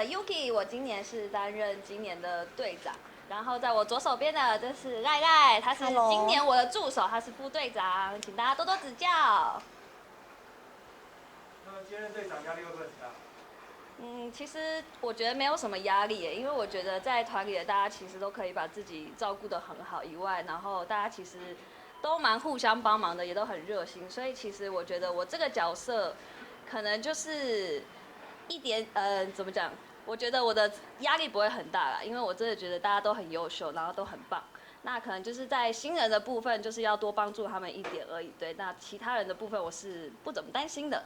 的 Yuki， 我今年是担任今年的队长。然后在我左手边的这是赖赖，他是今年我的助手，他是副队长，请大家多多指教。那么接任队长压力会不会很大？其实我觉得没有什么压力耶，因为我觉得在团里的大家其实都可以把自己照顾得很好以外，然后大家其实都蛮互相帮忙的，也都很热心，所以其实我觉得我这个角色可能就是一点怎么讲？我觉得我的压力不会很大啦，因为我真的觉得大家都很优秀，然后都很棒。那可能就是在新人的部分，就是要多帮助他们一点而已。对，那其他人的部分我是不怎么担心的。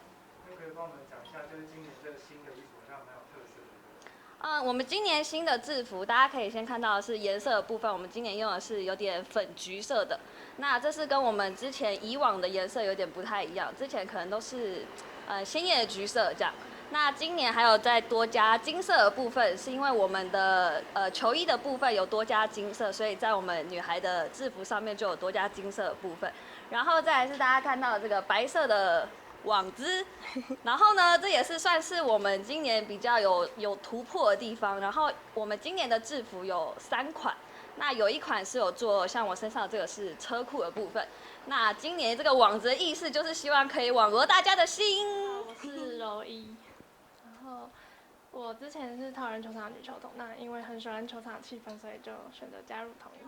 那可以帮我们讲一下，就是今年这个新的衣服好像蛮有特色的。我们今年新的制服，大家可以先看到的是颜色的部分，我们今年用的是有点粉橘色的。那这是跟我们之前以往的颜色有点不太一样，之前可能都是鲜艳的橘色这样。那今年还有再多加金色的部分，是因为我们的球衣的部分有多加金色，所以在我们女孩的制服上面就有多加金色的部分。然后再来是大家看到的这个白色的网织，然后呢，这也是算是我们今年比较有突破的地方。然后我们今年的制服有3款，那有一款是有做像我身上这个是车库的部分。那今年这个网子的意思就是希望可以网罗大家的心。我是柔一，然后我之前是桃园球场女球童，那因为很喜欢球场气氛，所以就选择加入同一。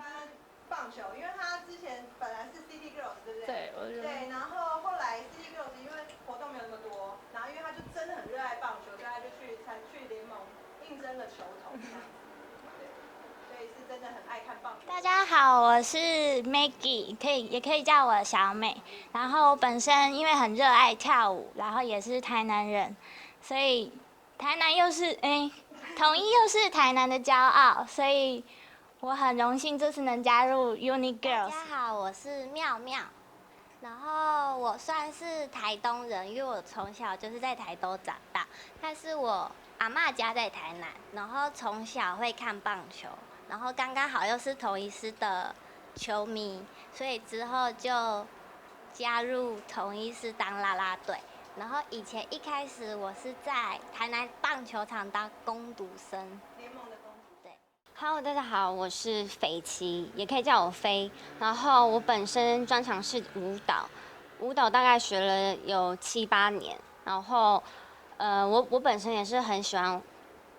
棒球，因为他之前本来是 City Girls， 对不对？对，我觉得。对，然后后来 City Girls 因为活动没有那么多，然后因为他就真的很热爱棒球，所以他就去联盟应征了球童这样子。对，所以是真的很爱看棒球。大家好，我是 Maggie， 也可以叫我小美。然后本身因为很热爱跳舞，然后也是台南人，所以台南又是统一又是台南的骄傲，所以我很荣幸这次能加入 Uni Girls。大家好，我是妙妙，然后我算是台东人，因为我从小就是在台东长大，但是我阿嬷家在台南，然后从小会看棒球，然后刚刚好又是同一师的球迷，所以之后就加入同一师当啦啦队。然后以前一开始我是在台南棒球场当工读生。联盟的公主。对。Hello， 大家好，我是斐琪，也可以叫我飞。然后我本身专长是舞蹈，舞蹈大概学了有7、8年。然后，我本身也是很喜欢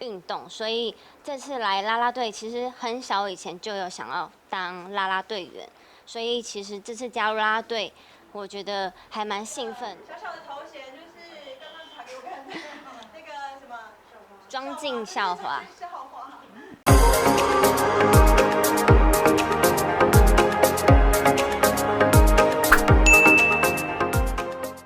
运动，所以这次来啦啦队，其实很小以前就有想要当啦啦队员，所以其实这次加入啦啦队，我觉得还蛮兴奋。小小的头衔就是刚刚传给我看的那个什么庄敬校花。校